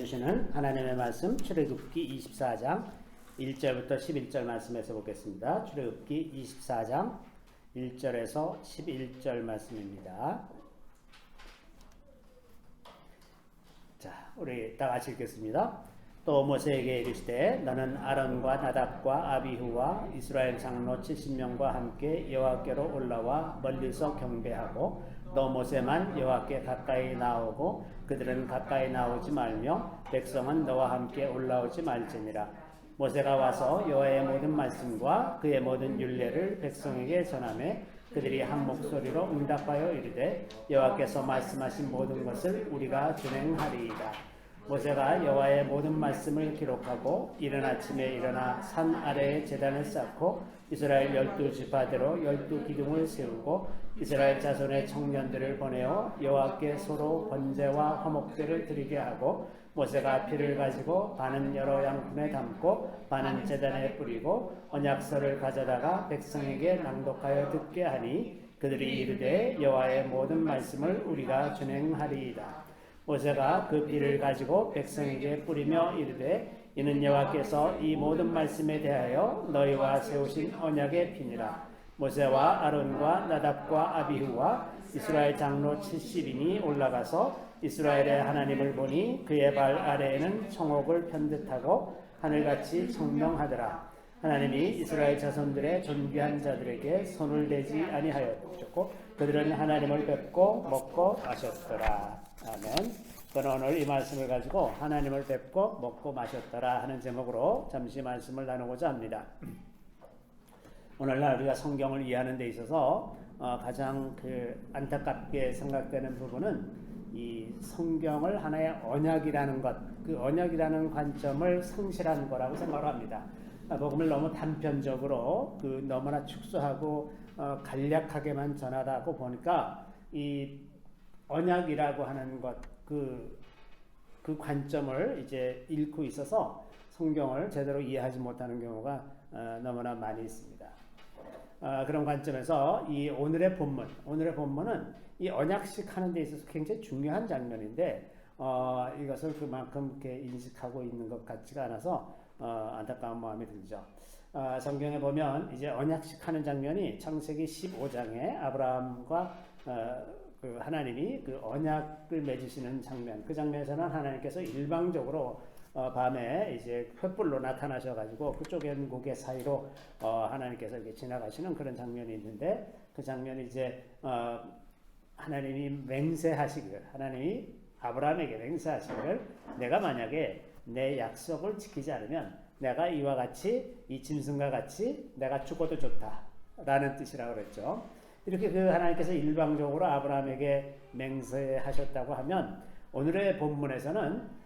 주시는 하나님의 말씀 출애굽기 24장 1절부터 11절 말씀에서 보겠습니다. 출애굽기 24장 1절에서 11절 말씀입니다. 자, 우리 다 같이 읽겠습니다. 또 모세에게 이르시되 너는 아론과 나답과 아비후와 이스라엘 장로 70명과 함께 여호와께로 올라와 멀리서 경배하고 또 모세만 여호와께 가까이 나오고 그들은 가까이 나오지 말며 백성은 너와 함께 올라오지 말지니라. 모세가 와서 여호와의 모든 말씀과 그의 모든 율례를 백성에게 전하매 그들이 한 목소리로 응답하여 이르되 여호와께서 말씀하신 모든 것을 우리가 준행하리이다. 모세가 여호와의 모든 말씀을 기록하고 이른 아침에 일어나 산 아래에 제단을 쌓고 이스라엘 12지파대로 12기둥을 세우고 이스라엘 자손의 청년들을 보내어 여호와께 서로 번제와 화목제를 드리게 하고 모세가 피를 가지고 반은 여러 양푼에 담고 반은 제단에 뿌리고 언약서를 가져다가 백성에게 낭독하여 듣게 하니 그들이 이르되 여호와의 모든 말씀을 우리가 준행하리이다. 모세가 그 피를 가지고 백성에게 뿌리며 이르되 이는 여호와께서 이 모든 말씀에 대하여 너희와 세우신 언약의 피니라. 모세와 아론과 나답과 아비후와 이스라엘 장로 70인이 올라가서 이스라엘의 하나님을 보니 그의 발 아래에는 청옥을 편듯하고 하늘같이 청명하더라. 하나님이 이스라엘 자손들의 존귀한 자들에게 손을 대지 아니하였고 그들은 하나님을 뵙고 먹고 마셨더라. 아멘. 저는 오늘 이 말씀을 가지고 하나님을 뵙고 먹고 마셨더라 하는 제목으로 잠시 말씀을 나누고자 합니다. 오늘날 우리가 성경을 이해하는 데 있어서 가장 안타깝게 생각되는 부분은 이 성경을 하나의 언약이라는 것, 그 언약이라는 관점을 상실한 거라고 생각을 합니다. 복음을 너무 단편적으로 너무나 축소하고 간략하게만 전하다고 보니까 이 언약이라고 하는 것, 그 관점을 이제 잃고 있어서 성경을 제대로 이해하지 못하는 경우가 너무나 많이 있습니다. 그런 관점에서 이 오늘의 본문은 이 언약식 하는 데 있어서 굉장히 중요한 장면인데 이것을 그만큼 이렇게 인식하고 있는 것 같지가 않아서 안타까운 마음이 들죠. 성경에 보면 이제 언약식 하는 장면이 창세기 15장에 아브라함과 하나님이 그 언약을 맺으시는 장면, 그 장면에서는 하나님께서 일방적으로 밤에 이제 횃불로 나타나셔가지고 그쪽 연곡의 사이로 하나님께서 이렇게 지나가시는 그런 장면이 있는데 그 장면이 이제 하나님이 맹세하시기를, 하나님이 아브라함에게 맹세하시기를 내가 만약에 내 약속을 지키지 않으면 내가 이와 같이 이 짐승과 같이 내가 죽어도 좋다라는 뜻이라고 그랬죠. 이렇게 하나님께서 일방적으로 아브라함에게 맹세하셨다고 하면 오늘의 본문에서는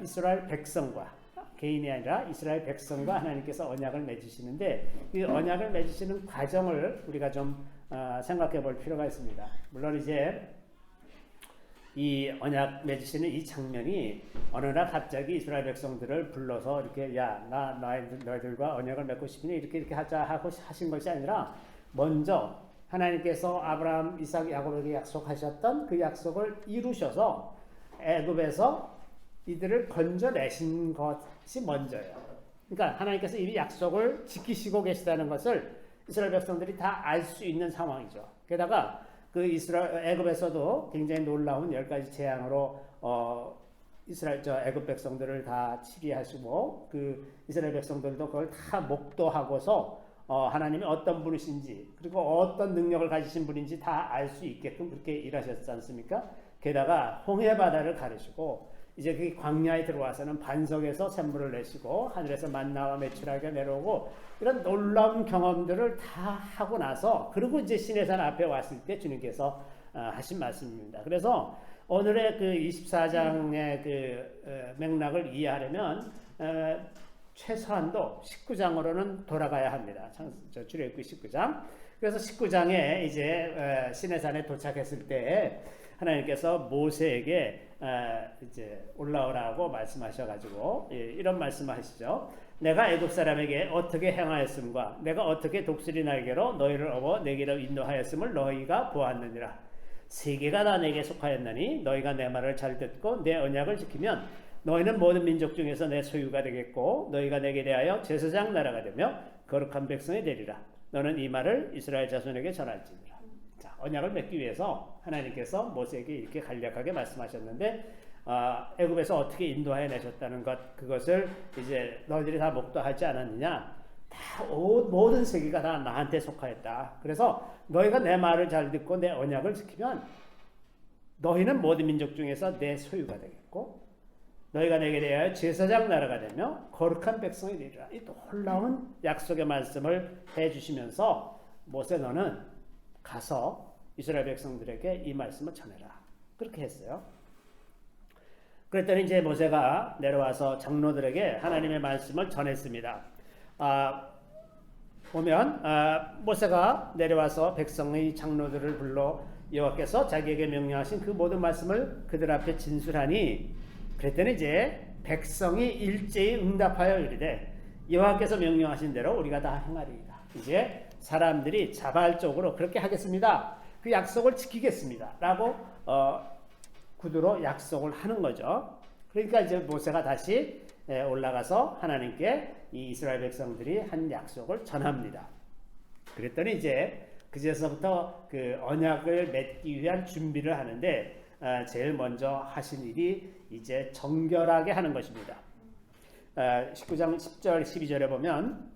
이스라엘 백성과 개인이 아니라 이스라엘 백성과 하나님께서 언약을 맺으시는데 이 언약을 맺으시는 과정을 우리가 좀 생각해 볼 필요가 있습니다. 물론 이제 이 언약 맺으시는 이 장면이 어느 날 갑자기 이스라엘 백성들을 불러서 이렇게 너희들과 언약을 맺고 싶으니 이렇게 하자 하고 하신 것이 아니라 먼저 하나님께서 아브라함, 이삭, 야곱에게 약속하셨던 그 약속을 이루셔서 애굽에서 이들을 건져내신 것이 먼저예요. 그러니까 하나님께서 이 약속을 지키시고 계시다는 것을 이스라엘 백성들이 다 알 수 있는 상황이죠. 게다가 애굽에서도 굉장히 놀라운 10가지 재앙으로 애굽 백성들을 다 치게 하시고 이스라엘 백성들도 그걸 다 목도하고서 하나님이 어떤 분이신지 그리고 어떤 능력을 가지신 분인지 다 알 수 있게끔 그렇게 일하셨지 않습니까? 게다가 홍해 바다를 가르시고 이제 그 광야에 들어와서는 반석에서 샘물을 내시고 하늘에서 만나와 메추라기가 내려오고 이런 놀라운 경험들을 다 하고 나서 그리고 이제 시내산 앞에 왔을 때 주님께서 하신 말씀입니다. 그래서 오늘의 24장의 맥락을 이해하려면 최소한도 19장으로는 돌아가야 합니다. 출애굽기 19장. 그래서 19장에 이제 시내산에 도착했을 때 하나님께서 모세에게 이제 올라오라고 말씀하셔가지고 이런 말씀하시죠. 내가 애굽 사람에게 어떻게 행하였음과 내가 어떻게 독수리 날개로 너희를 업어 내게로 인도하였음을 너희가 보았느니라. 세계가 다 내게 속하였나니 너희가 내 말을 잘 듣고 내 언약을 지키면 너희는 모든 민족 중에서 내 소유가 되겠고 너희가 내게 대하여 제사장 나라가 되며 거룩한 백성이 되리라. 너는 이 말을 이스라엘 자손에게 전할지니라. 자, 언약을 맺기 위해서 하나님께서 모세에게 이렇게 간략하게 말씀하셨는데 애굽에서 어떻게 인도하여 내셨다는 것, 그것을 이제 너희들이 다 목도하지 않았느냐? 다 모든 세계가 다 나한테 속하였다. 그래서 너희가 내 말을 잘 듣고 내 언약을 지키면 너희는 모든 민족 중에서 내 소유가 되겠고 너희가 내게 대하여 제사장 나라가 되며 거룩한 백성이 되리라. 이 놀라운 약속의 말씀을 해주시면서 모세 너는 가서 이스라엘 백성들에게 이 말씀을 전해라. 그렇게 했어요. 그랬더니 이제 모세가 내려와서 장로들에게 하나님의 말씀을 전했습니다. 보면 모세가 내려와서 백성의 장로들을 불러 여호와께서 자기에게 명령하신 그 모든 말씀을 그들 앞에 진술하니 그랬더니 이제 백성이 일제히 응답하여 이르되 여호와께서 명령하신 대로 우리가 다 행하리이다. 이제 사람들이 자발적으로 그렇게 하겠습니다. 그 약속을 지키겠습니다. 라고 구두로 약속을 하는 거죠. 그러니까 이제 모세가 다시 올라가서 하나님께 이 이스라엘 백성들이 한 약속을 전합니다. 그랬더니 이제 그제서부터 그 언약을 맺기 위한 준비를 하는데 제일 먼저 하신 일이 이제 정결하게 하는 것입니다. 19장 10절 12절에 보면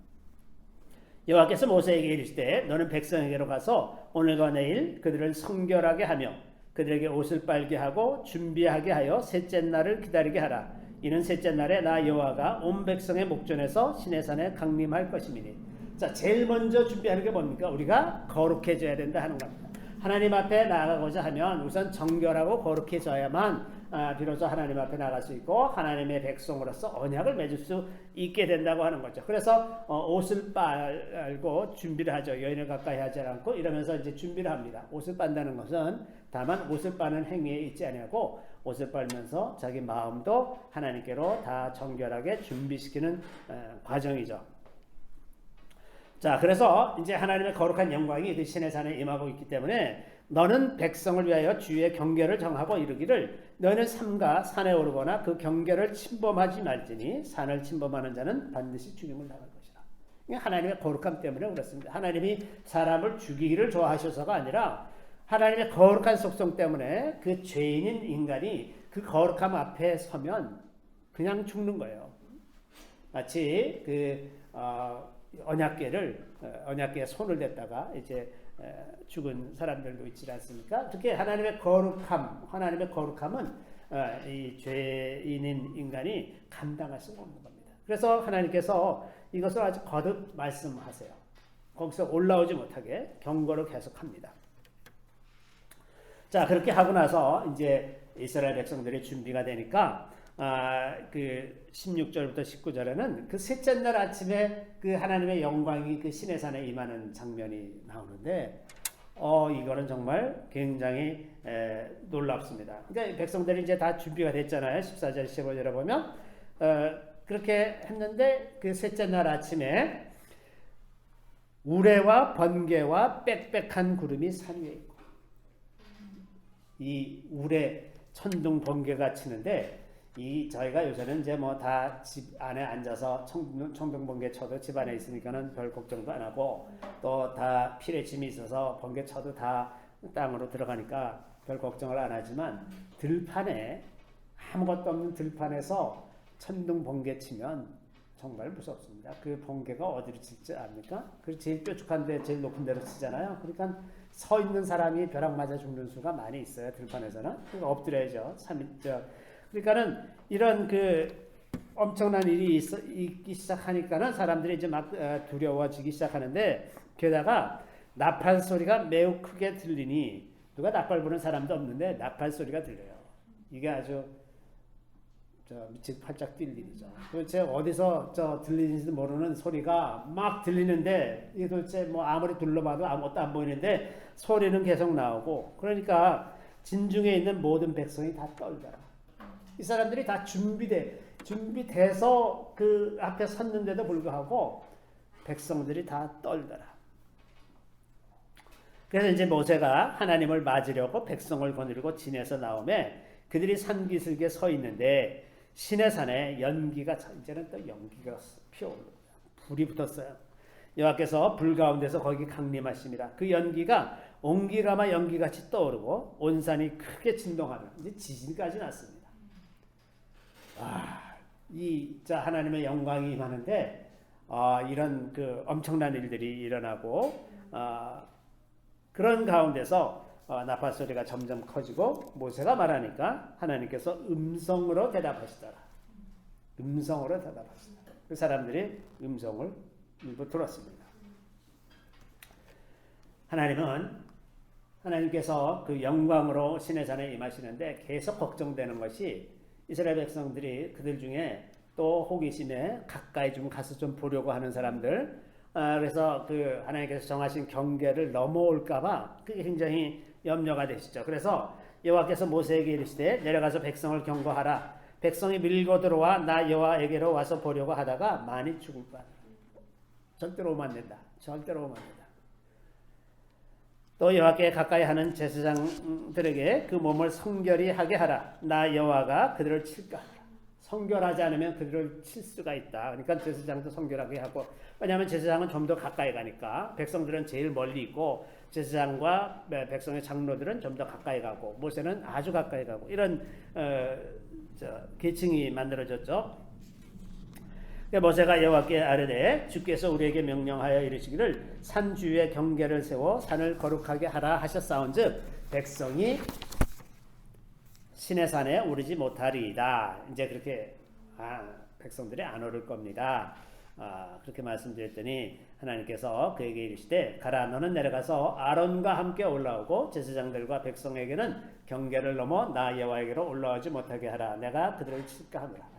여호와께서 모세에게 이르시되 너는 백성에게로 가서 오늘과 내일 그들을 성결하게 하며 그들에게 옷을 빨게 하고 준비하게 하여 셋째 날을 기다리게 하라. 이는 셋째 날에 나 여호와가 온 백성의 목전에서 시내산에 강림할 것임이니. 자, 제일 먼저 준비하는 게 뭡니까? 우리가 거룩해져야 된다 하는 겁니다. 하나님 앞에 나아가고자 하면 우선 정결하고 거룩해져야만 비로소 하나님 앞에 나갈 수 있고 하나님의 백성으로서 언약을 맺을 수 있게 된다고 하는 거죠. 그래서 옷을 빨고 준비를 하죠. 여인을 가까이 하지 않고 이러면서 이제 준비를 합니다. 옷을 빤다는 것은 다만 옷을 빠는 행위에 있지 아니하고 옷을 빨면서 자기 마음도 하나님께로 다 정결하게 준비시키는 과정이죠. 자, 그래서 이제 하나님의 거룩한 영광이 그 시내산에 임하고 있기 때문에 너는 백성을 위하여 주의 경계를 정하고 이르기를 너는 삼가 산에 오르거나 그 경계를 침범하지 말지니 산을 침범하는 자는 반드시 죽임을 당할 것이라. 하나님의 거룩함 때문에 그렇습니다. 하나님이 사람을 죽이기를 좋아하셔서가 아니라 하나님의 거룩한 속성 때문에 그 죄인인 인간이 그 거룩함 앞에 서면 그냥 죽는 거예요. 마치 언약궤에 손을 댔다가 이제 죽은 사람들도 있지 않습니까? 특히 하나님의 거룩함은 이 죄인인 인간이 감당할 수 없는 겁니다. 그래서 하나님께서 이것을 아주 거듭 말씀하세요. 거기서 올라오지 못하게 경고를 계속합니다. 자, 그렇게 하고 나서 이제 이스라엘 백성들이 준비가 되니까 그 16절부터 19절에는 그 셋째 날 아침에 그 하나님의 영광이 그 시내산에 임하는 장면이 나오는데 이거는 정말 굉장히 놀랍습니다. 그러니까 백성들이 이제 다 준비가 됐잖아요. 14절 15절에 보면 그렇게 했는데 그 셋째 날 아침에 우레와 번개와 빽빽한 구름이 산 위에 있고 이 우레 천둥 번개가 치는데 저희가 요새는 이제 뭐 다 집 안에 앉아서 천둥 번개 쳐도 집 안에 있으니까는 별 걱정도 안 하고 또 다 필에 짐이 있어서 번개 쳐도 다 땅으로 들어가니까 별 걱정을 안 하지만 들판에 아무것도 없는 들판에서 천둥 번개 치면 정말 무섭습니다. 그 번개가 어디로 칠지 압니까? 그 제일 뾰족한데 제일 높은 데로 치잖아요. 그러니까 서 있는 사람이 벼락 맞아 죽는 수가 많이 있어요. 들판에서는. 그러니까 엎드려야죠. 그러니까는 이런 그 엄청난 일이 있기 시작하니까는 사람들이 이제 막 두려워지기 시작하는데 게다가 나팔 소리가 매우 크게 들리니 누가 나팔 부는 사람도 없는데 나팔 소리가 들려요. 이게 아주 미칠 팔짝 뛸 일이죠. 도대체 어디서 들리는지도 모르는 소리가 막 들리는데 이게 도대체 뭐 아무리 둘러봐도 아무것도 안 보이는데 소리는 계속 나오고 그러니까 진중에 있는 모든 백성이 다 떨더라. 이 사람들이 다 준비돼서 그 앞에 섰는데도 불구하고 백성들이 다 떨더라. 그래서 이제 모세가 하나님을 맞으려고 백성을 거느리고 진에서 나오매 그들이 산기슭에 서 있는데 시내산에 연기가 이제는 또 연기가 피어오르고 불이 붙었어요. 여호와께서 불 가운데서 거기 강림하십니다. 그 연기가 옹기가마 연기같이 떠오르고 온 산이 크게 진동하며 이제 지진까지 났습니다. 자 하나님의 영광이 임하는데 이런 그 엄청난 일들이 일어나고 그런 가운데서 나팔 소리가 점점 커지고 모세가 말하니까 하나님께서 음성으로 대답하시더라. 음성으로 대답하시더라. 그 사람들이 음성을 일부 들었습니다. 하나님께서 그 영광으로 시내산에 임하시는데 계속 걱정되는 것이 이스라엘 백성들이 그들 중에 또 호기심에 가까이 좀 가서 좀 보려고 하는 사람들, 그래서 그 하나님께서 정하신 경계를 넘어올까봐 그게 굉장히 염려가 되시죠. 그래서 여호와께서 모세에게 이르시되 내려가서 백성을 경고하라. 백성이 밀고 들어와 나 여호와에게로 와서 보려고 하다가 많이 죽을 거야. 절대로 오면 안 된다. 절대로 오면 안 된다. 또 여호와께 가까이 하는 제사장들에게 그 몸을 성결히 하게 하라. 나 여호와가 그들을 칠까 하라. 성결하지 않으면 그들을 칠 수가 있다. 그러니까 제사장도 성결하게 하고, 왜냐하면 제사장은 좀 더 가까이 가니까 백성들은 제일 멀리 있고 제사장과 백성의 장로들은 좀 더 가까이 가고 모세는 아주 가까이 가고 이런 계층이 만들어졌죠. 모세가 여호와께 아뢰되 주께서 우리에게 명령하여 이르시기를 산 주위에 경계를 세워 산을 거룩하게 하라 하셨사온즉 백성이 시내산에 오르지 못하리이다. 이제 그렇게 백성들이 안 오를 겁니다. 그렇게 말씀드렸더니 하나님께서 그에게 이르시되 가라 너는 내려가서 아론과 함께 올라오고 제사장들과 백성에게는 경계를 넘어 나 여호와에게로 올라오지 못하게 하라. 내가 그들을 칠까 하노라.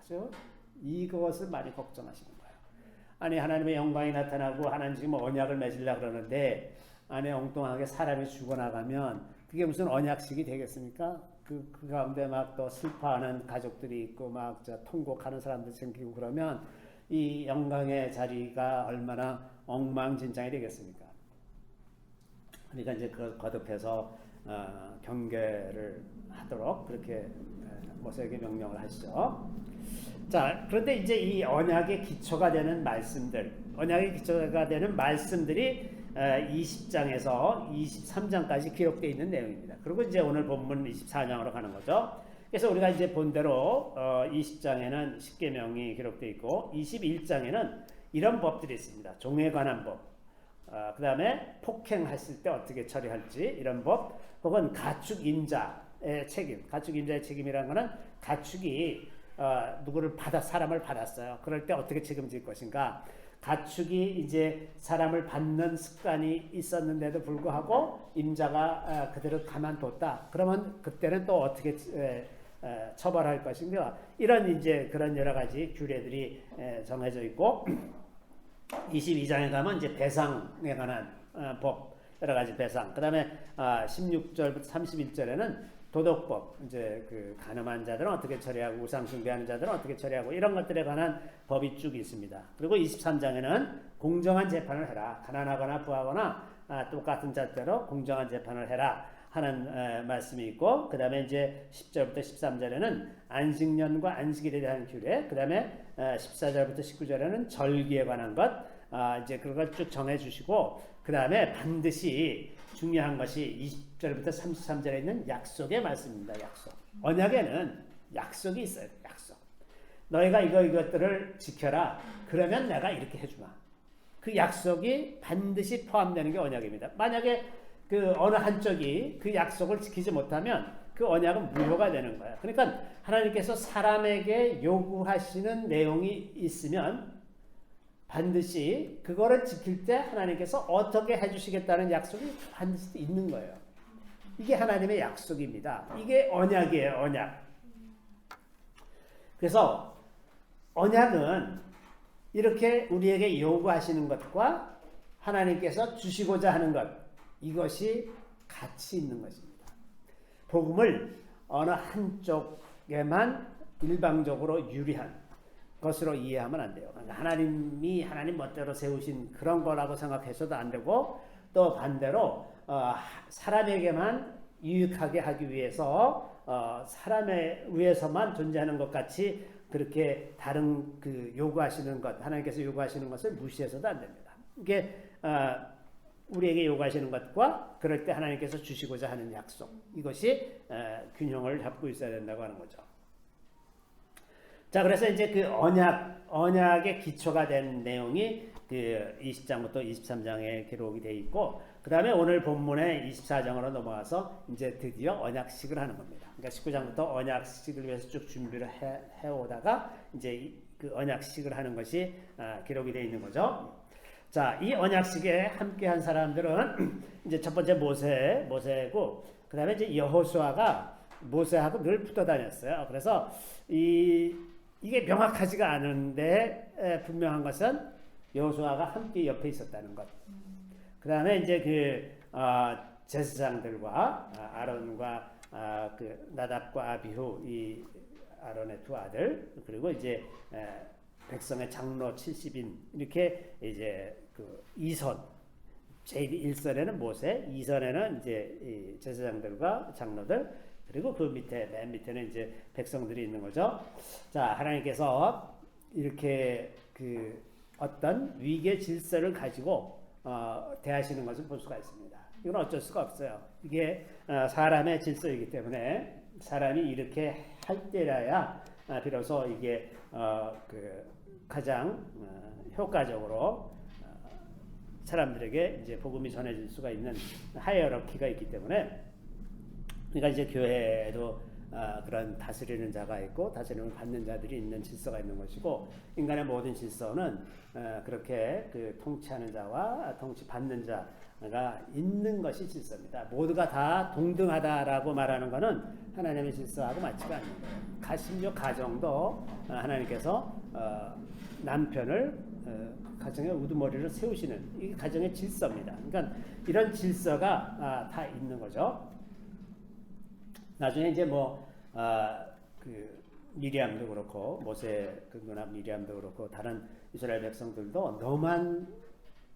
이것을 많이 걱정하시는 거예요. 아니 하나님의 영광이 나타나고 하나님 지금 언약을 맺으려고 그러는데 안에 엉뚱하게 사람이 죽어나가면 그게 무슨 언약식이 되겠습니까? 그 가운데 막 또 슬퍼하는 가족들이 있고 막 통곡하는 사람들 생기고 그러면 이 영광의 자리가 얼마나 엉망진창이 되겠습니까? 그러니까 이제 그걸 거듭해서 경계를 하도록 그렇게 모세에게 명령을 하시죠. 자, 그런데 이제 이 언약의 기초가 되는 언약의 기초가 되는 말씀들이 20장에서 23장까지 기록되어 있는 내용입니다. 그리고 이제 오늘 본문 24장으로 가는 거죠. 그래서 우리가 이제 본대로 20장에는 십계명이 기록되어 있고 21장에는 이런 법들이 있습니다. 종에 관한 법, 그 다음에 폭행했을 때 어떻게 처리할지 이런 법, 혹은 가축 임자의 책임. 가축 임자의 책임이라는 것은 가축이 사람을 받았어요. 그럴 때 어떻게 책임질 것인가. 가축이 이제 사람을 받는 습관이 있었는데도 불구하고 임자가 그들을 가만뒀다. 그러면 그때는 또 어떻게 처벌할 것인가. 이런 이제 그런 여러 가지 규례들이 정해져 있고 22장에 가면 이제 배상에 관한 법, 여러 가지 배상. 그다음에 16절부터 31절에는 도덕법, 이제 그 가늠한 자들은 어떻게 처리하고 우상 숭배하는 자들은 어떻게 처리하고 이런 것들에 관한 법이 쭉 있습니다. 그리고 23장에는 공정한 재판을 해라. 가난하거나 부하거나 똑같은 잣대로 공정한 재판을 해라 하는 말씀이 있고, 그 다음에 이제 10절부터 13절에는 안식년과 안식일에 대한 규례, 그 다음에 14절부터 19절에는 절기에 관한 것, 이제 그걸 쭉 정해 주시고, 그 다음에 반드시 중요한 것이 20절부터 33절에 있는 약속의 말씀입니다. 약속. 언약에는 약속이 있어요. 약속. 너희가 이것들을 지켜라. 그러면 내가 이렇게 해주마. 그 약속이 반드시 포함되는 게 언약입니다. 만약에 그 어느 한쪽이 그 약속을 지키지 못하면 그 언약은 무효가 되는 거예요. 그러니까 하나님께서 사람에게 요구하시는 내용이 있으면 반드시 그거를 지킬 때 하나님께서 어떻게 해주시겠다는 약속이 반드시 있는 거예요. 이게 하나님의 약속입니다. 이게 언약이에요. 언약. 그래서 언약은 이렇게 우리에게 요구하시는 것과 하나님께서 주시고자 하는 것, 이것이 같이 있는 것입니다. 복음을 어느 한쪽에만 일방적으로 유리한 것으로 이해하면 안 돼요. 그러니까 하나님이 하나님 멋대로 세우신 그런 거라고 생각해서도 안 되고, 또 반대로 사람에게만 유익하게 하기 위해서 사람에 의해서만 존재하는 것 같이 그렇게 다른 그 요구하시는 것, 하나님께서 요구하시는 것을 무시해서도 안 됩니다. 이게 우리에게 요구하시는 것과 그럴 때 하나님께서 주시고자 하는 약속, 이것이 균형을 잡고 있어야 된다고 하는 거죠. 자, 그래서 이제 그 언약의 기초가 된 내용이 그 20장부터 23장에 기록이 되어 있고, 그 다음에 오늘 본문의 24장으로 넘어와서 이제 드디어 언약식을 하는 겁니다. 그러니까 19장부터 언약식을 위해서 쭉 준비를 해오다가 이제 그 언약식을 하는 것이 기록이 되어 있는 거죠. 자, 이 언약식에 함께 한 사람들은 이제 첫 번째 모세고, 그 다음에 이제 여호수아가 모세하고 늘 붙어 다녔어요. 그래서 이게 명확하지가 않은데 분명한 것은 여호수아가 함께 옆에 있었다는 것. 그 다음에 이제 그 제사장들과 아론과 그 나답과 아비후, 이 아론의 두 아들, 그리고 이제 백성의 장로 70인, 이렇게 이제 그 2선, 제1선에는 모세, 2선에는 이제 이 제사장들과 장로들, 그리고 그 밑에, 맨 밑에는 이제 백성들이 있는 거죠. 자, 하나님께서 이렇게 그 어떤 위계 질서를 가지고 대하시는 것을 볼 수가 있습니다. 이건 어쩔 수가 없어요. 이게 사람의 질서이기 때문에 사람이 이렇게 할 때라야 비로소 이게 그 가장 효과적으로 사람들에게 이제 복음이 전해질 수가 있는 하이어러키가 있기 때문에, 그러니까 이제 교회에도 그런 다스리는 자가 있고 다스림을 받는 자들이 있는 질서가 있는 것이고, 인간의 모든 질서는 그렇게 그 통치하는 자와 통치받는 자가 있는 것이 질서입니다. 모두가 다 동등하다라고 말하는 것은 하나님의 질서하고 맞지가 않는 거예요. 심지어 가정도 하나님께서 남편을 가정의 우두머리를 세우시는, 이게 가정의 질서입니다. 그러니까 이런 질서가 다 있는 거죠. 나중에 이제 그 미리암도 그렇고 모세 그 누나 미리암도 그렇고 다른 이스라엘 백성들도 너만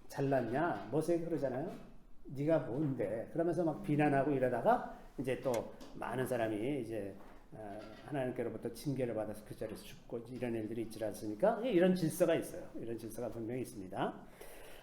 잘났냐, 모세가 그러잖아요. 네가 뭔데? 그러면서 막 비난하고 이러다가 이제 또 많은 사람이 이제 하나님께로부터 징계를 받아서 그 자리에서 죽고 이런 일들이 있지 않습니까? 이런 질서가 있어요. 이런 질서가 분명히 있습니다.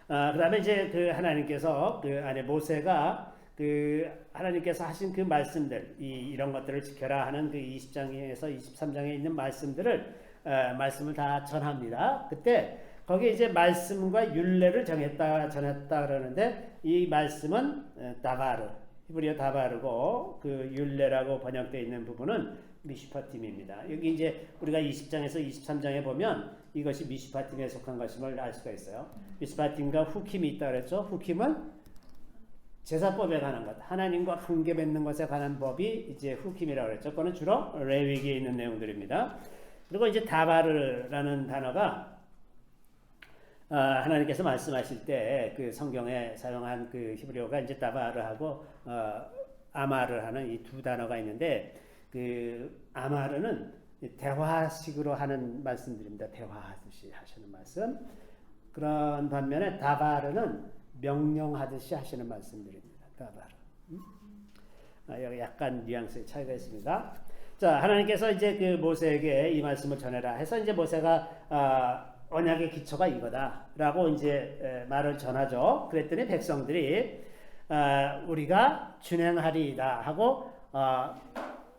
그다음에 이제 그 하나님께서 그 안에 모세가 그 하나님께서 하신 그 말씀들, 이런 것들을 지켜라 하는 그 20장에서 23장에 있는 말씀을 다 전합니다. 그때 거기에 이제 말씀과 율례를 전했다 그러는데, 이 말씀은 다바르, 히브리어 다바르고, 그 율례라고 번역되어 있는 부분은 미슈파팀입니다. 여기 이제 우리가 20장에서 23장에 보면 이것이 미슈파팀에 속한 것임을 알 수가 있어요. 미슈파팀과 후킴이 있다 그랬죠. 후킴은 제사법에 관한 것, 하나님과 관계 맺는 것에 관한 법이 이제 후킴이라고 그랬죠. 그거는 주로 레위기에 있는 내용들입니다. 그리고 이제 다바르라는 단어가 하나님께서 말씀하실 때 그 성경에 사용한 그 히브리어가 이제 다바르하고 아마르 하는 이 두 단어가 있는데, 그 아마르는 대화식으로 하는 말씀들입니다. 대화하듯이 하시는 말씀. 그런 반면에 다바르는 명령하듯이 하시는 말씀들입니다. 다바르. 여기 약간 뉘앙스의 차이가 있습니다. 자, 하나님께서 이제 그 모세에게 이 말씀을 전해라 해서 이제 모세가 언약의 기초가 이거다라고 이제 말을 전하죠. 그랬더니 백성들이 우리가 준행하리이다 하고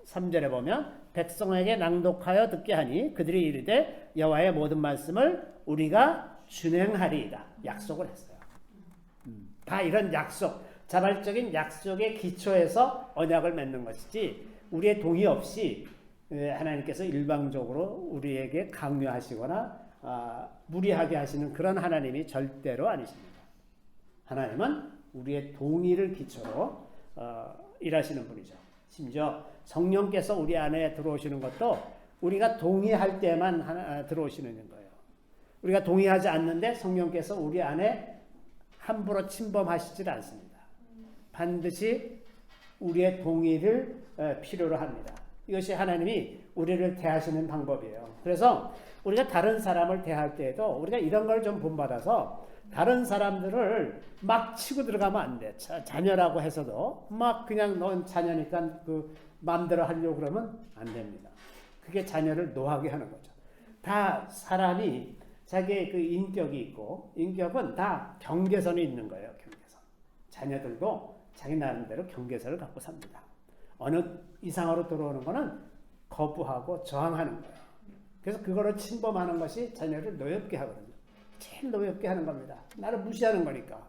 3절에 보면 백성에게 낭독하여 듣게 하니 그들이 이르되 여호와의 모든 말씀을 우리가 준행하리이다 약속을 했어요. 다 이런 약속, 자발적인 약속의 기초에서 언약을 맺는 것이지, 우리의 동의 없이 하나님께서 일방적으로 우리에게 강요하시거나 무리하게 하시는 그런 하나님이 절대로 아니십니다. 하나님은 우리의 동의를 기초로 일하시는 분이죠. 심지어 성령께서 우리 안에 들어오시는 것도 우리가 동의할 때만 들어오시는 거예요. 우리가 동의하지 않는데 성령께서 우리 안에 함부로 침범하시질 않습니다. 반드시 우리의 동의를 필요로 합니다. 이것이 하나님이 우리를 대하시는 방법이에요. 그래서 우리가 다른 사람을 대할 때에도 우리가 이런 걸 좀 본받아서 다른 사람들을 막 치고 들어가면 안 돼. 자녀라고 해서도 막 그냥 넌 자녀니까 그 마음대로 하려고 그러면 안 됩니다. 그게 자녀를 노하게 하는 거죠. 다 사람이 자기의 그 인격이 있고 인격은 다 경계선이 있는 거예요. 경계선. 자녀들도 자기 나름대로 경계선을 갖고 삽니다. 어느 이상으로 들어오는 거는 거부하고 저항하는 거예요. 그래서 그거를 침범하는 것이 자녀를 노엽게 하거든요. 제일 노엽게 하는 겁니다. 나를 무시하는 거니까.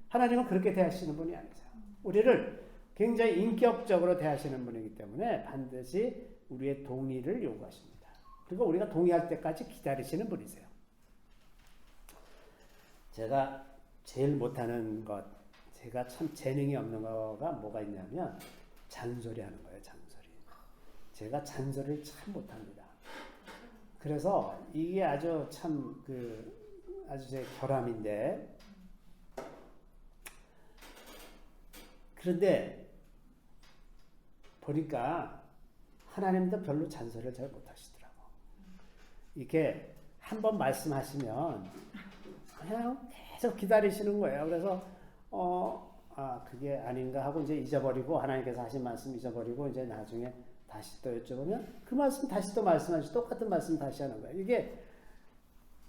하나님은 그렇게 대하시는 분이 아니세요. 우리를 굉장히 인격적으로 대하시는 분이기 때문에 반드시 우리의 동의를 요구하십니다. 그리고 우리가 동의할 때까지 기다리시는 분이세요. 제가 제일 못하는 것, 제가 참 재능이 없는 거가 뭐가 있냐면 잔소리 하는 거예요. 잔소리. 제가 잔소리를 참 못합니다. 그래서 이게 아주 참 아주 제 결함인데, 그런데 보니까 하나님도 별로 잔소리를 잘 못하시더라고. 이렇게 한번 말씀하시면 그냥 계속 기다리시는 거예요. 그래서 그게 아닌가 하고 이제 잊어버리고, 하나님께서 하신 말씀 잊어버리고 이제 나중에 다시 또 여쭤보면 그 말씀 다시 또 말씀하시고 똑같은 말씀 다시 하는 거예요. 이게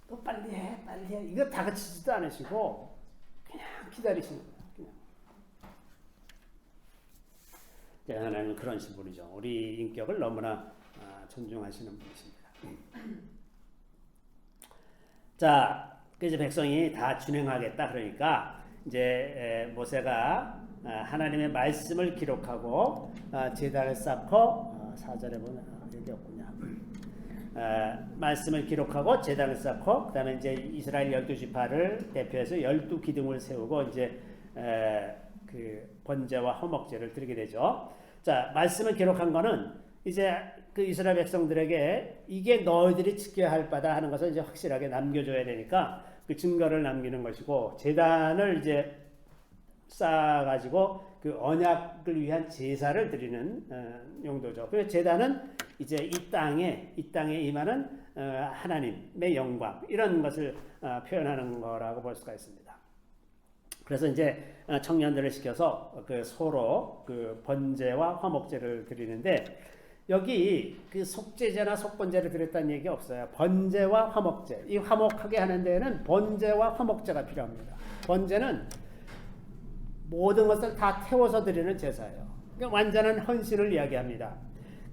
또 빨리 해 이거 다그치지도 않으시고 그냥 기다리시는 거예요. 그냥. 하나님은 그런 분이죠. 우리 인격을 너무나 존중하시는 분이십니다. 자, 이제 백성이 다 준행하겠다 그러니까 이제 모세가 하나님의 말씀을 기록하고 제단을 쌓고 4절에 보면 여기 없군요. 말씀을 기록하고 제단을 쌓고 그다음에 이제 이스라엘 12지파를 대표해서 12기둥을 세우고 이제 그 번제와 허목제를 드리게 되죠. 자, 말씀을 기록한 거는 이제 그 이스라엘 백성들에게 이게 너희들이 지켜야 할 바다 하는 것을 이제 확실하게 남겨줘야 되니까 그 증거를 남기는 것이고, 제단을 이제 쌓아가지고 그 언약을 위한 제사를 드리는 용도죠. 그래서 제단은 이제 이 땅에 임하는 하나님의 영광, 이런 것을 표현하는 거라고 볼 수가 있습니다. 그래서 이제 청년들을 시켜서 그 소로 그 번제와 화목제를 드리는데, 여기 그 속죄제나 속번제를 드렸다는 얘기 없어요. 번제와 화목제. 이 화목하게 하는 데에는 번제와 화목제가 필요합니다. 번제는 모든 것을 다 태워서 드리는 제사예요. 그러니까 완전한 헌신을 이야기합니다.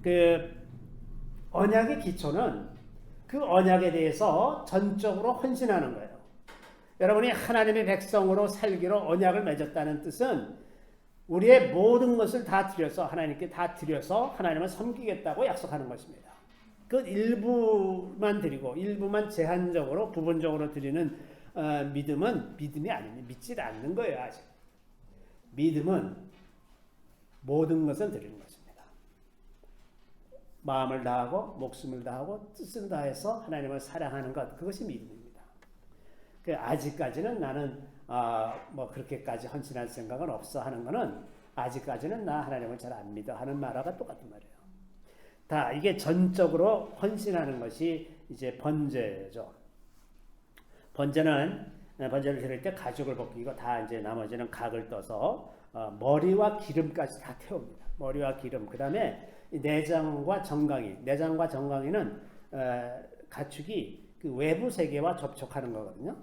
그 언약의 기초는 그 언약에 대해서 전적으로 헌신하는 거예요. 여러분이 하나님의 백성으로 살기로 언약을 맺었다는 뜻은 우리의 모든 것을 다 드려서 하나님께 다 드려서 하나님을 섬기겠다고 약속하는 것입니다. 그 일부만 드리고 일부만 제한적으로 부분적으로 드리는 믿음은 믿음이 아닙니다. 믿지 않는 거예요. 아직. 믿음은 모든 것을 드리는 것입니다. 마음을 다하고 목숨을 다하고 뜻을 다해서 하나님을 사랑하는 것, 그것이 믿음입니다. 아직까지는 나는 뭐 그렇게까지 헌신할 생각은 없어 하는 거는 아직까지는 나 하나님을 잘 안 믿어 하는 말하고 똑같은 말이에요. 다 이게 전적으로 헌신하는 것이 이제 번제죠. 번제를 드릴 때 가죽을 벗기고 다 이제 나머지는 각을 떠서 머리와 기름까지 다 태웁니다. 머리와 기름, 그 다음에 내장과 정강이는 가축이 그 외부 세계와 접촉하는 거거든요.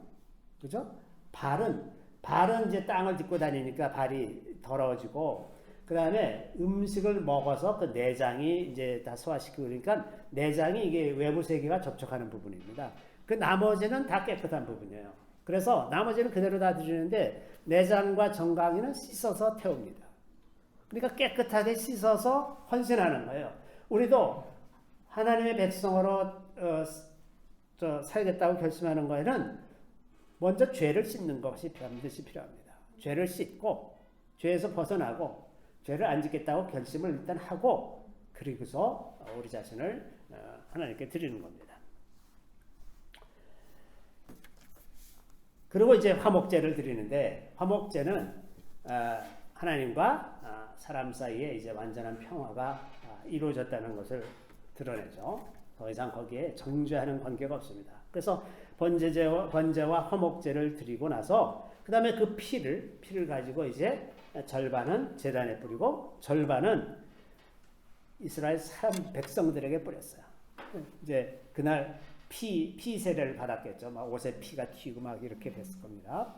그죠? 발은 이제 땅을 딛고 다니니까 발이 더러워지고, 그 다음에 음식을 먹어서 그 내장이 이제 다 소화시키고 그러니까 내장이 이게 외부 세계와 접촉하는 부분입니다. 그 나머지는 다 깨끗한 부분이에요. 그래서 나머지는 그대로 다 드리는데 내장과 정강이는 씻어서 태웁니다. 그러니까 깨끗하게 씻어서 헌신하는 거예요. 우리도 하나님의 백성으로 살겠다고 결심하는 거에는 먼저 죄를 씻는 것이 반드시 필요합니다. 죄를 씻고 죄에서 벗어나고 죄를 안 짓겠다고 결심을 일단 하고, 그리고서 우리 자신을 하나님께 드리는 겁니다. 그리고 이제 화목제를 드리는데, 화목제는 하나님과 사람 사이에 이제 완전한 평화가 이루어졌다는 것을 드러내죠. 더 이상 거기에 정죄하는 관계가 없습니다. 그래서 번제와 화목제를 드리고 나서 그 다음에 그 피를 가지고 이제 절반은 제단에 뿌리고 절반은 이스라엘 사람 백성들에게 뿌렸어요. 이제 그날 피 세례를 받았겠죠. 막 옷에 피가 튀고 막 이렇게 됐을 겁니다.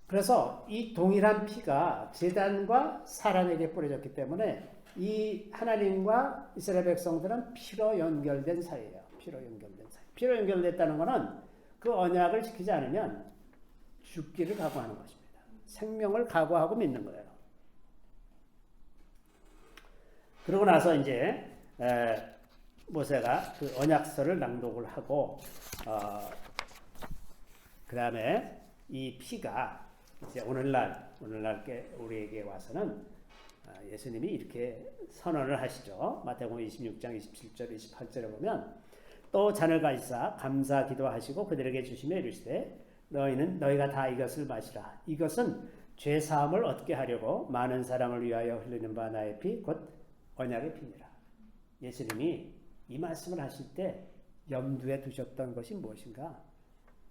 그래서 이 동일한 피가 제단과 사람에게 뿌려졌기 때문에 이 하나님과 이스라엘 백성들은 피로 연결된 사이예요. 피로 연결된 사이. 피로 연결됐다는 것은 그 언약을 지키지 않으면 죽기를 각오하는 것입니다. 생명을 각오하고 믿는 거예요. 그러고 나서 이제 모세가 그 언약서를 낭독을 하고 그 다음에 이 피가 이제 오늘날 우리에게 와서는 예수님이 이렇게 선언을 하시죠. 마태복음 26장 27절 28절에 보면 또 잔을 가지사 감사 기도하시고 그들에게 주시며 이르시되 너희가 다 이것을 마시라. 이것은 죄 사함을 얻게 하려고 많은 사람을 위하여 흘리는 바 나의 피 곧 언약의 피니라. 예수님이 이 말씀을 하실 때 염두에 두셨던 것이 무엇인가?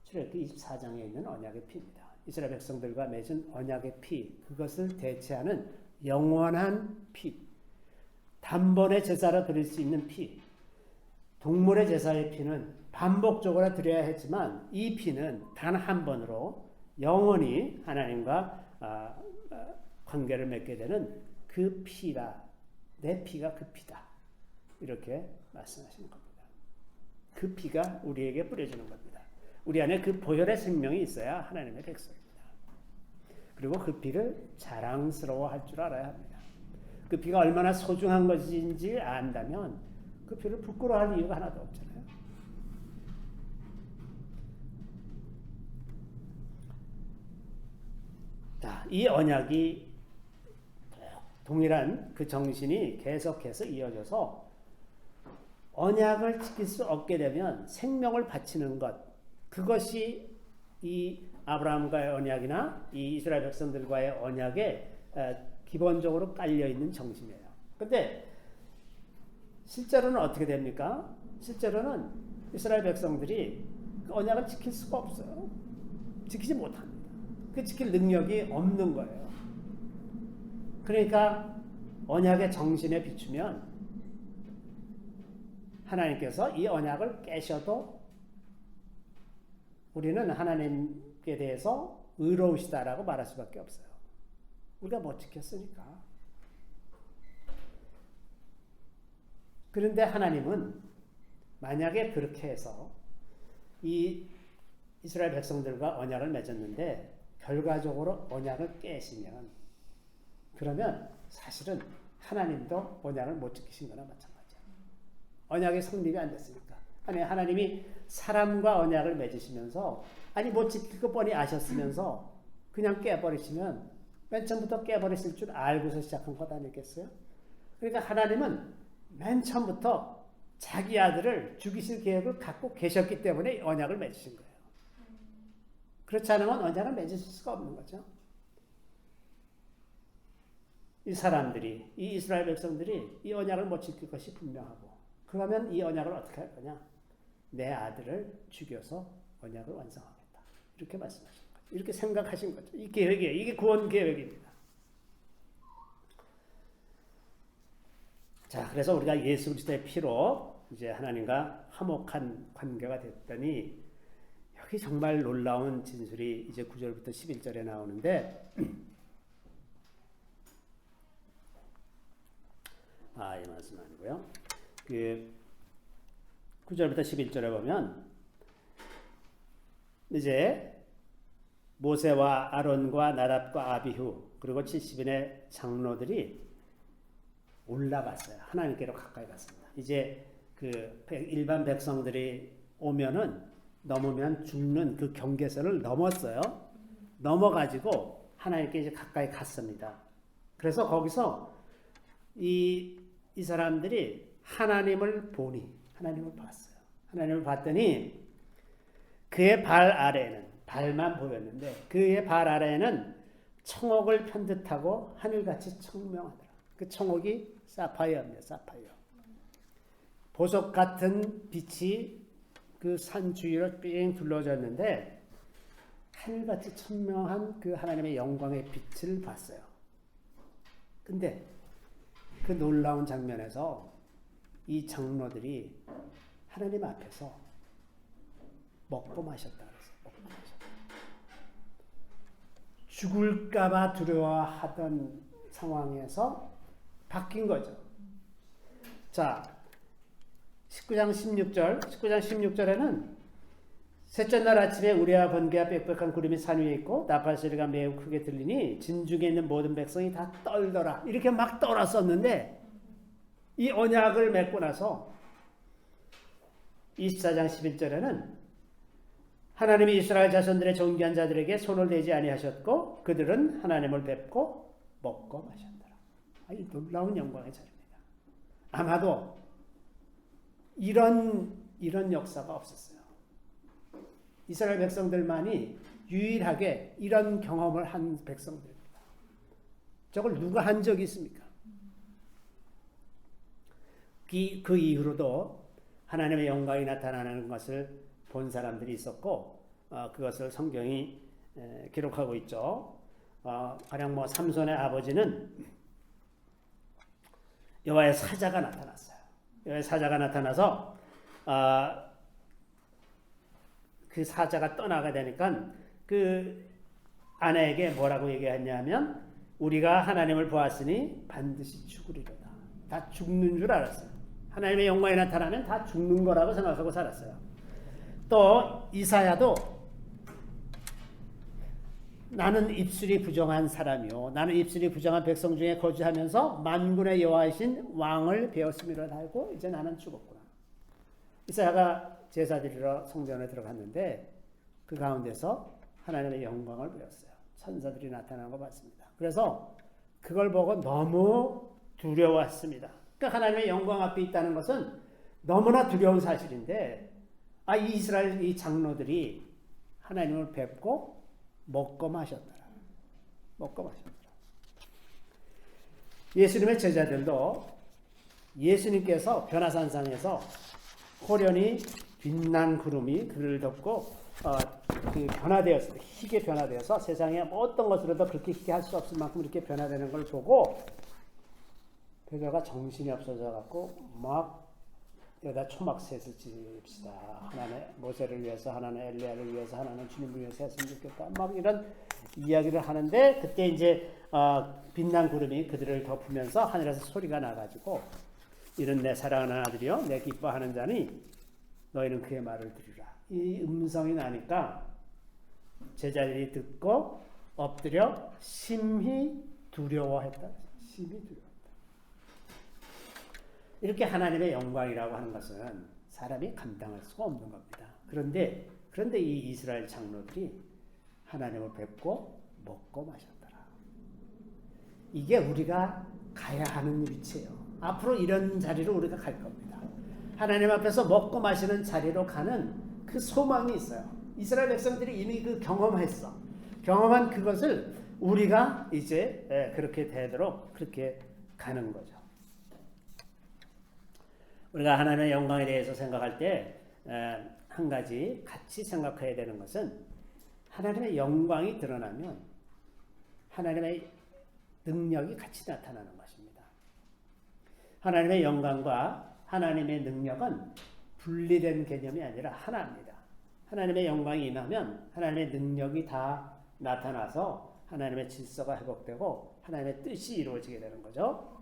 출애굽기 24장에 있는 언약의 피입니다. 이스라엘 백성들과 맺은 언약의 피, 그것을 대체하는 영원한 피, 단번에 제사를 드릴 수 있는 피, 동물의 제사의 피는 반복적으로 드려야 했지만 이 피는 단 한 번으로 영원히 하나님과 관계를 맺게 되는 그 피라. 내 피가 그 피다. 이렇게 말씀하시는 겁니다. 그 피가 우리에게 뿌려지는 겁니다. 우리 안에 그 보혈의 생명이 있어야 하나님의 백성입니다. 그리고 그 피를 자랑스러워할 줄 알아야 합니다. 그 피가 얼마나 소중한 것인지 안다면 그 피를 부끄러워할 이유가 하나도 없잖아요. 자, 이 언약이 동일한 그 정신이 계속해서 이어져서 언약을 지킬 수 없게 되면 생명을 바치는 것, 그것이 이 아브라함과의 언약이나 이 이스라엘 백성들과의 언약에 기본적으로 깔려있는 정신이에요. 근데 실제로는 어떻게 됩니까? 실제로는 이스라엘 백성들이 그 언약을 지킬 수가 없어요. 지키지 못합니다. 그 지킬 능력이 없는 거예요. 그러니까 언약의 정신에 비추면 하나님께서 이 언약을 깨셔도 우리는 하나님께 대해서 의로우시다라고 말할 수밖에 없어요. 우리가 못 지켰으니까. 그런데 하나님은 만약에 그렇게 해서 이 이스라엘 백성들과 언약을 맺었는데 결과적으로 언약을 깨시면 그러면 사실은 하나님도 언약을 못 지키신 거나 마찬가지예요. 언약이 성립이 안 됐으니까. 아니 하나님이 사람과 언약을 맺으시면서 못 지킬 거 뻔히 아셨으면서 그냥 깨버리시면 맨 처음부터 깨버리실 줄 알고서 시작한 것 아니겠어요? 그러니까 하나님은 맨 처음부터 자기 아들을 죽이실 계획을 갖고 계셨기 때문에 언약을 맺으신 거예요. 그렇지 않으면 언약을 맺으실 수가 없는 거죠. 이 사람들이, 이 이스라엘 백성들이 이 언약을 못 지킬 것이 분명하고, 그러면 이 언약을 어떻게 할 거냐? 내 아들을 죽여서 언약을 완성하겠다. 이렇게 말씀하신 거죠. 이렇게 생각하신 거죠. 이 계획이에요. 이게 구원 계획입니다. 자, 그래서 우리가 예수 그리스도의 피로 이제 하나님과 화목한 관계가 됐더니 여기 정말 놀라운 진술이 이제 9절부터 11절에 나오는데 이 말씀 아니고요. 그 9절부터 11절에 보면 이제 모세와 아론과 나답과 아비후 그리고 70인의 장로들이 올라갔어요. 하나님께로 가까이 갔습니다. 이제 그 일반 백성들이 오면은 넘으면 죽는 그 경계선을 넘었어요. 넘어가지고 하나님께 이제 가까이 갔습니다. 그래서 거기서 이 사람들이 하나님을 보니, 하나님을 봤어요. 하나님을 봤더니 그의 발 아래에는, 발만 보였는데 그의 발 아래에는 청옥을 편듯하고 하늘같이 청명하더라. 그 청옥이 사파이어입니다. 사파이어. 보석 같은 빛이 그 산 주위를 삥 둘러졌는데 하늘같이 천명한 그 하나님의 영광의 빛을 봤어요. 근데 그 놀라운 장면에서 이 장로들이 하나님 앞에서 먹고 마셨다 그랬어요. 먹고 마셨다. 죽을까봐 두려워하던 상황에서 바뀐 거죠. 자, 19장 16절에는 셋째 날 아침에 우레와 번개와 빽빽한 구름이 산 위에 있고 나팔 소리가 매우 크게 들리니 진중에 있는 모든 백성이 다 떨더라. 이렇게 막 떨었었는데 이 언약을 맺고 나서 24장 11절에는 하나님이 이스라엘 자손들의 존귀한 자들에게 손을 대지 아니하셨고 그들은 하나님을 뵙고 먹고 마셨더라. 이 놀라운 영광의 자리입니다. 아마도 이런 역사가 없었어요. 이스라엘 백성들만이 유일하게 이런 경험을 한 백성들입니다. 저걸 누가 한 적이 있습니까? 그 이후로도 하나님의 영광이 나타나는 것을 본 사람들이 있었고 그것을 성경이 기록하고 있죠. 가령 삼손의 아버지는 여호와의 사자가 나타났어요. 여호와의 사자가 나타나서 그 사자가 떠나가 되니까 그 아내에게 뭐라고 얘기했냐면 우리가 하나님을 보았으니 반드시 죽으리로다. 다 죽는 줄 알았어요. 하나님의 영광이 나타나면 다 죽는 거라고 생각하고 살았어요. 또 이사야도 나는 입술이 부정한 사람이요 나는 입술이 부정한 백성 중에 거주하면서 만군의 여호와이신 왕을 배웠음이라 하고 이제 나는 죽었구나. 이사야가 제사 드리러 성전에 들어갔는데 그 가운데서 하나님의 영광을 배웠어요. 천사들이 나타나는 거 봤습니다. 그래서 그걸 보고 너무 두려웠습니다. 그러니까 하나님의 영광 앞에 있다는 것은 너무나 두려운 사실인데 이 이스라엘 이 장로들이 하나님을 뵙고 먹고 마셨더라. 먹고 마셨더라. 예수님의 제자들도 예수님께서 변화산상에서 호련히 빛난 구름이 그를 덮고 변화되었을 때 희게 변화되어서 세상에 어떤 것으로도 그렇게 희게 할 수 없을 만큼 이렇게 변화되는 걸 보고 베드로가 정신이 없어져 갖고 막 여기다 초막셋을 지읍시다. 하나는 모세를 위해서, 하나는 엘리야를 위해서, 하나는 주님을 위해서 했으면 좋겠다. 막 이런 이야기를 하는데 그때 이제 빛난 구름이 그들을 덮으면서 하늘에서 소리가 나가지고 이런 내 사랑하는 아들이요 내 기뻐하는 자니 너희는 그의 말을 들으라. 이 음성이 나니까 제자들이 듣고 엎드려 심히 두려워했다. 심히 두려워했다. 이렇게 하나님의 영광이라고 하는 것은 사람이 감당할 수가 없는 겁니다. 그런데 이 이스라엘 장로들이 하나님을 뵙고 먹고 마셨더라. 이게 우리가 가야 하는 위치예요. 앞으로 이런 자리로 우리가 갈 겁니다. 하나님 앞에서 먹고 마시는 자리로 가는 그 소망이 있어요. 이스라엘 백성들이 이미 그 경험한 그것을 우리가 이제 그렇게 되도록 그렇게 가는 거죠. 우리가 하나님의 영광에 대해서 생각할 때 한 가지 같이 생각해야 되는 것은 하나님의 영광이 드러나면 하나님의 능력이 같이 나타나는 것입니다. 하나님의 영광과 하나님의 능력은 분리된 개념이 아니라 하나입니다. 하나님의 영광이 임하면 하나님의 능력이 다 나타나서 하나님의 질서가 회복되고 하나님의 뜻이 이루어지게 되는 거죠.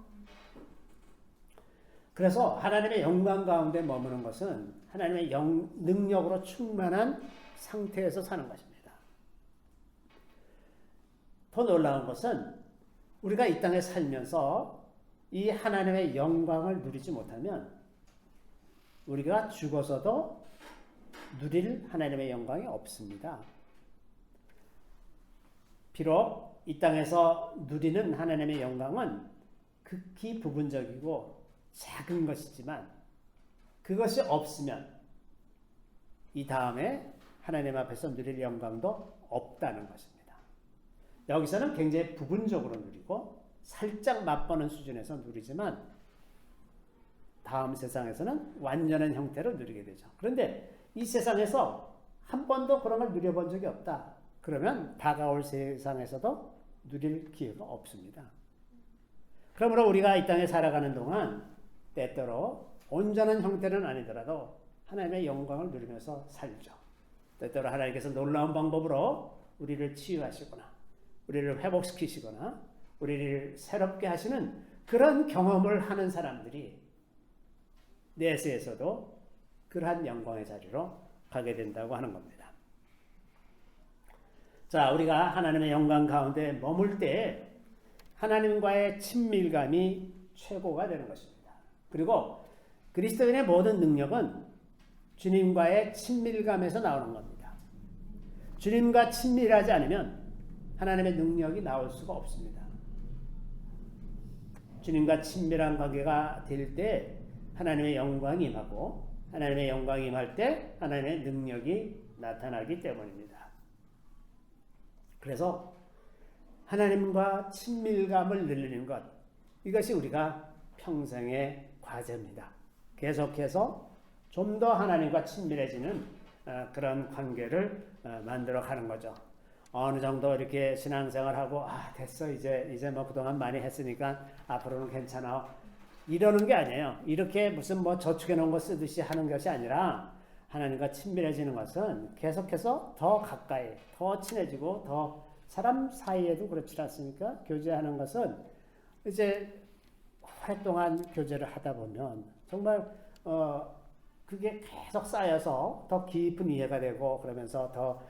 그래서 하나님의 영광 가운데 머무는 것은 하나님의 능력으로 충만한 상태에서 사는 것입니다. 더 놀라운 것은 우리가 이 땅에 살면서 이 하나님의 영광을 누리지 못하면 우리가 죽어서도 누릴 하나님의 영광이 없습니다. 비록 이 땅에서 누리는 하나님의 영광은 극히 부분적이고 작은 것이지만 그것이 없으면 이 다음에 하나님 앞에서 누릴 영광도 없다는 것입니다. 여기서는 굉장히 부분적으로 누리고 살짝 맛보는 수준에서 누리지만 다음 세상에서는 완전한 형태로 누리게 되죠. 그런데 이 세상에서 한 번도 그런 걸 누려본 적이 없다. 그러면 다가올 세상에서도 누릴 기회가 없습니다. 그러므로 우리가 이 땅에 살아가는 동안 때때로 온전한 형태는 아니더라도 하나님의 영광을 누리면서 살죠. 때때로 하나님께서 놀라운 방법으로 우리를 치유하시거나 우리를 회복시키시거나 우리를 새롭게 하시는 그런 경험을 하는 사람들이 내세에서도 그러한 영광의 자리로 가게 된다고 하는 겁니다. 자, 우리가 하나님의 영광 가운데 머물 때 하나님과의 친밀감이 최고가 되는 것입니다. 그리고 그리스도인의 모든 능력은 주님과의 친밀감에서 나오는 겁니다. 주님과 친밀하지 않으면 하나님의 능력이 나올 수가 없습니다. 주님과 친밀한 관계가 될 때 하나님의 영광이 임하고 하나님의 영광이 임할 때 하나님의 능력이 나타나기 때문입니다. 그래서 하나님과 친밀감을 늘리는 것, 이것이 우리가 평생의 과제입니다. 계속해서 좀 더 하나님과 친밀해지는 그런 관계를 만들어 가는 거죠. 어느 정도 이렇게 신앙생활하고 됐어 이제 뭐 그동안 많이 했으니까 앞으로는 괜찮아 이러는 게 아니에요. 이렇게 무슨 뭐 저축해 놓은 거 쓰듯이 하는 것이 아니라 하나님과 친밀해지는 것은 계속해서 더 가까이 더 친해지고 더 사람 사이에도 그렇지 않습니까? 교제하는 것은 이제 오랫동안 교제를 하다 보면 정말 그게 계속 쌓여서 더 깊은 이해가 되고 그러면서 더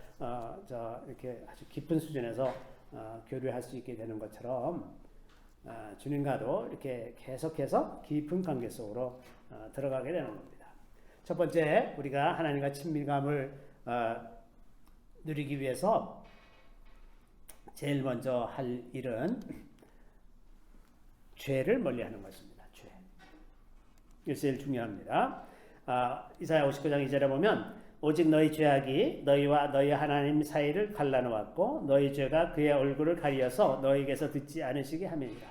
이렇게 아주 깊은 수준에서 교류할 수 있게 되는 것처럼 주님과도 이렇게 계속해서 깊은 관계 속으로 들어가게 되는 겁니다. 첫 번째, 우리가 하나님과 친밀감을 누리기 위해서 제일 먼저 할 일은 죄를 멀리하는 것입니다. 죄. 이게 제일 중요합니다. 이사야 59장 2절에 보면 오직 너희 죄악이 너희와 너희 하나님 사이를 갈라놓았고 너희 죄가 그의 얼굴을 가리어서 너희에게서 듣지 않으시게 함이니라.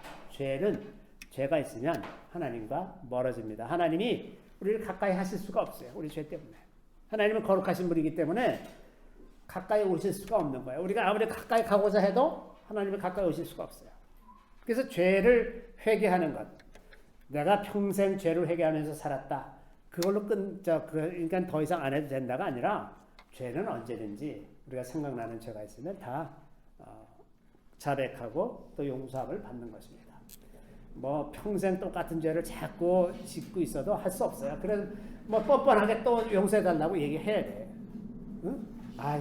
죄가 있으면 하나님과 멀어집니다. 하나님이 우리를 가까이 하실 수가 없어요. 우리 죄 때문에. 하나님은 거룩하신 분이기 때문에 가까이 오실 수가 없는 거예요. 우리가 아무리 가까이 가고자 해도 하나님이 가까이 오실 수가 없어요. 그래서 죄를 회개하는 것. 내가 평생 죄를 회개하면서 살았다. 그걸로 그러니까 더 이상 안 해도 된다가 아니라 죄는 언제든지 우리가 생각나는 죄가 있으면 다 자백하고 또 용서함을 받는 것입니다. 뭐 평생 똑같은 죄를 자꾸 짓고 있어도 할 수 없어요. 그래서 뭐 뻔뻔하게 또 용서해달라고 얘기해야 돼. 응?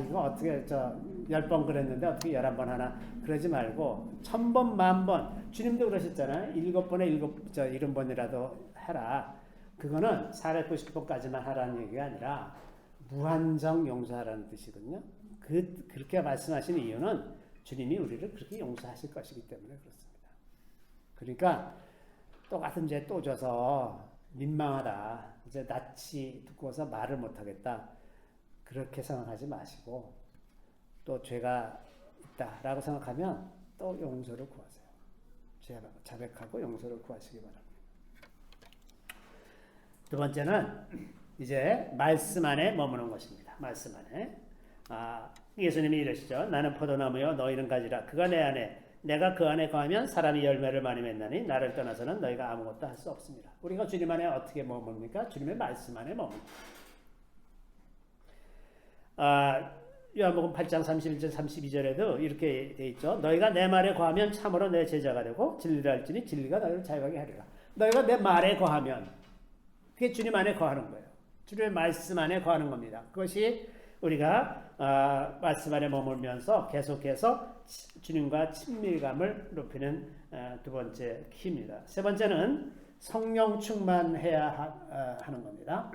이거 어떻게 10번 그랬는데 어떻게 11번 하나 그러지 말고 1000번 만번 주님도 그러셨잖아요. 7번에 70번이라도 해라. 그거는 490번까지만 하라는 얘기가 아니라 무한정 용서하라는 뜻이거든요. 그렇게 말씀하시는 이유는 주님이 우리를 그렇게 용서하실 것이기 때문에 그렇습니다. 그러니까 똑같은 죄 또 져서 민망하다. 이제 낯이 두꺼워서 말을 못하겠다. 그렇게 생각하지 마시고 또 죄가 있다라고 생각하면 또 용서를 구하세요. 자백하고 용서를 구하시기 바랍니다. 두 번째는 이제 말씀 안에 머무는 것입니다. 말씀 안에. 예수님이 이러시죠. 나는 포도나무요 너희는 가지라. 그가 내 안에 내가 그 안에 거하면 사람이 열매를 많이 맺나니 나를 떠나서는 너희가 아무것도 할 수 없습니다. 우리가 주님 안에 어떻게 머뭅니까? 주님의 말씀 안에 머뭅니다. 요한복음 8장 31절 32절에도 이렇게 돼 있죠. 너희가 내 말에 거하면 참으로 내 제자가 되고 진리를 알지니 진리가 너희를 자유하게 하리라. 너희가 내 말에 거하면 그게 주님 안에 거하는 거예요. 주님의 말씀 안에 거하는 겁니다. 그것이 우리가 말씀 안에 머물면서 계속해서 주님과 친밀감을 높이는 두 번째 키입니다. 세 번째는 성령 충만해야 하는 겁니다.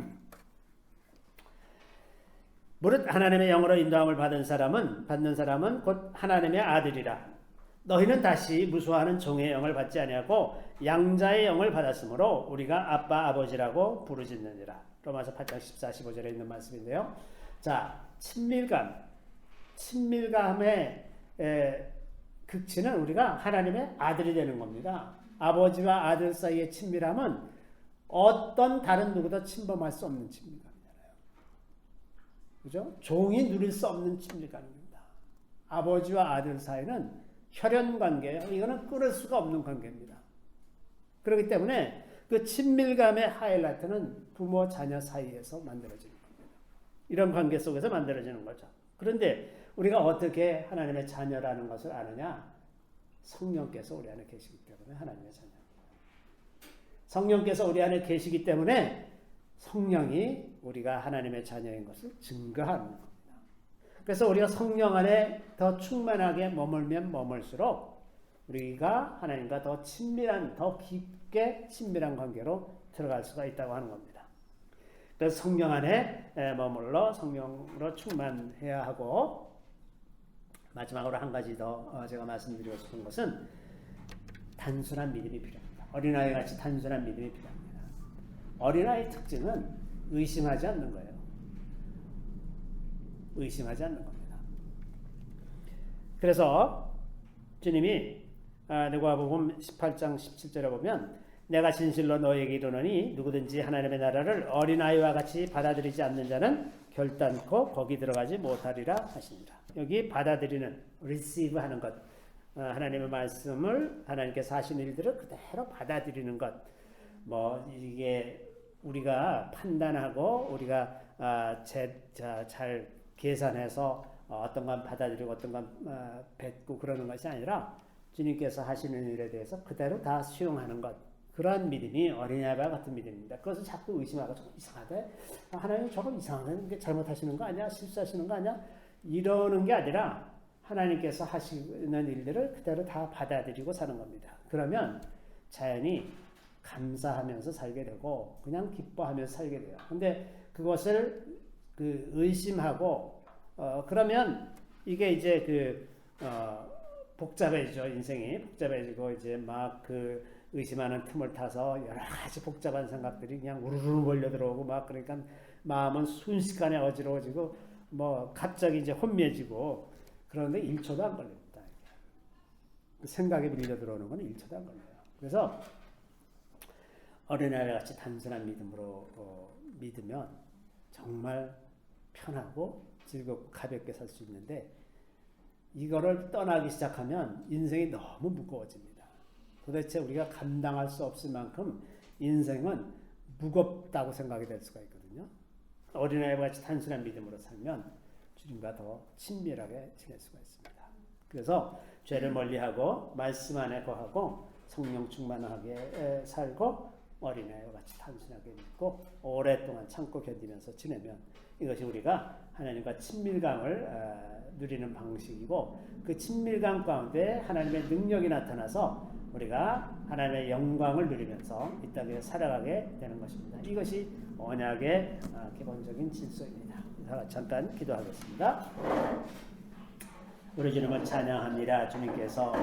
무릇 하나님의 영으로 인도함을 받는 사람은 곧 하나님의 아들이라. 너희는 다시 무수하는 종의 영을 받지 아니하고 양자의 영을 받았으므로 우리가 아빠 아버지라고 부르짖느니라. 로마서 8장 14, 15절에 있는 말씀인데요. 자, 친밀감의 극치는 우리가 하나님의 아들이 되는 겁니다. 아버지와 아들 사이의 친밀함은 어떤 다른 누구도 침범할 수 없는 친밀감이잖아요. 그죠? 종이 누릴 수 없는 친밀감입니다. 아버지와 아들 사이는 혈연 관계예요. 이거는 끊을 수가 없는 관계입니다. 그렇기 때문에 그 친밀감의 하이라이트는 부모 자녀 사이에서 만들어지는 겁니다. 이런 관계 속에서 만들어지는 거죠. 그런데 우리가 어떻게 하나님의 자녀라는 것을 아느냐? 성령께서 우리 안에 계시기 때문에 하나님의 자녀입니다. 성령께서 우리 안에 계시기 때문에 성령이 우리가 하나님의 자녀인 것을 증거하는 겁니다. 그래서 우리가 성령 안에 더 충만하게 머물면 머물수록 우리가 하나님과 더 친밀한, 더 깊게 친밀한 관계로 들어갈 수가 있다고 하는 겁니다. 그래서 성령 안에 머물러 성령으로 충만해야 하고, 마지막으로 한 가지 더 제가 말씀드리고 싶은 것은 단순한 믿음이 필요합니다. 어린아이 같이 단순한 믿음이 필요합니다. 어린아이의 특징은 의심하지 않는 거예요. 의심하지 않는 겁니다. 그래서 주님이 누가복음 18장 17절에 보면 내가 진실로 너에게 이르노니 누구든지 하나님의 나라를 어린아이와 같이 받아들이지 않는 자는 결단코 거기 들어가지 못하리라 하십니다. 여기 받아들이는, receive 하는 것, 하나님의 말씀을 하나님께서 하신 일들을 그대로 받아들이는 것, 뭐 이게 우리가 판단하고 우리가 잘 계산해서 어떤 건 받아들이고 어떤 건 뱉고 그러는 것이 아니라 주님께서 하시는 일에 대해서 그대로 다 수용하는 것, 그러한 믿음이 어린아이와 같은 믿음입니다. 그것을 자꾸 의심하고 저거 이상하대, 하나님 저거 이상한 게 잘못하시는 거 아니야? 실수하시는 거 아니야? 이러는 게 아니라 하나님께서 하시는 일들을 그대로 다 받아들이고 사는 겁니다. 그러면 자연히 감사하면서 살게 되고 그냥 기뻐하면서 살게 돼요. 근데 그것을 의심하고 그러면 이게 이제 복잡해지죠. 인생이 복잡해지고 이제 막 의심하는 틈을 타서 여러 가지 복잡한 생각들이 그냥 우르르 몰려 들어오고 막, 그러니까 마음은 순식간에 어지러워지고 뭐 갑자기 이제 혼미해지고, 그런데 1초도 안 걸립니다. 생각이 밀려 들어오는 건 1초도 안 걸려요. 그래서 어린아이 같이 단순한 믿음으로 믿으면 정말 편하고 즐겁고 가볍게 살 수 있는데, 이거를 떠나기 시작하면 인생이 너무 무거워집니다. 도대체 우리가 감당할 수 없을 만큼 인생은 무겁다고 생각이 될 수가 있거든요. 어린아이와 같이 단순한 믿음으로 살면 주님과 더 친밀하게 지낼 수가 있습니다. 그래서 죄를 멀리하고 말씀 안에 거하고 성령 충만하게 살고 어린아이와 같이 단순하게 믿고 오랫동안 참고 견디면서 지내면 이것이 우리가 하나님과 친밀감을 누리는 방식이고, 그 친밀감 가운데 하나님의 능력이 나타나서 우리가 하나님의 영광을 누리면서 이 땅에 살아가게 되는 것입니다. 이것이 언약의 기본적인 질서입니다. 잠깐 기도하겠습니다. 우리 주님을 찬양합니다. 주님께서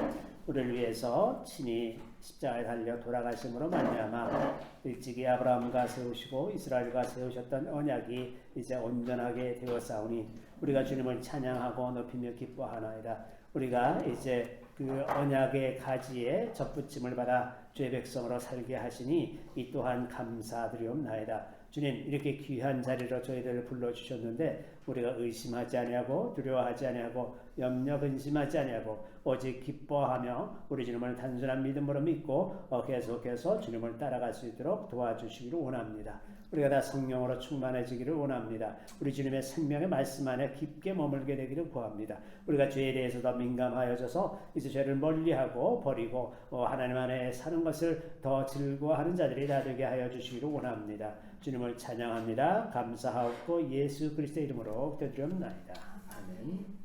우리를 위해서 친히 십자가에 달려 돌아가심으로 말미암아 일찍이 아브라함과 세우시고 이스라엘과 세우셨던 언약이 이제 온전하게 되었사오니 우리가 주님을 찬양하고 높이며 기뻐하나이다. 우리가 이제 그 언약의 가지에 접붙임을 받아 주의 백성으로 살게 하시니 이 또한 감사드리옵나이다. 주님, 이렇게 귀한 자리로 저희들을 불러주셨는데 우리가 의심하지 아니하고 두려워하지 아니하고 염려 근심하지 아니하고 오직 기뻐하며 우리 주님을 단순한 믿음으로 믿고 계속해서 주님을 따라갈 수 있도록 도와주시기를 원합니다. 우리가 다 성령으로 충만해지기를 원합니다. 우리 주님의 생명의 말씀 안에 깊게 머물게 되기를 구합니다. 우리가 죄에 대해서 더 민감하여져서 이제 죄를 멀리하고 버리고 하나님 안에 사는 것을 더 즐거워하는 자들이 다 되게 하여 주시기를 원합니다. 주님을 찬양합니다. 감사하고 예수 그리스도의 이름으로 기도드리옵나이다. 아멘.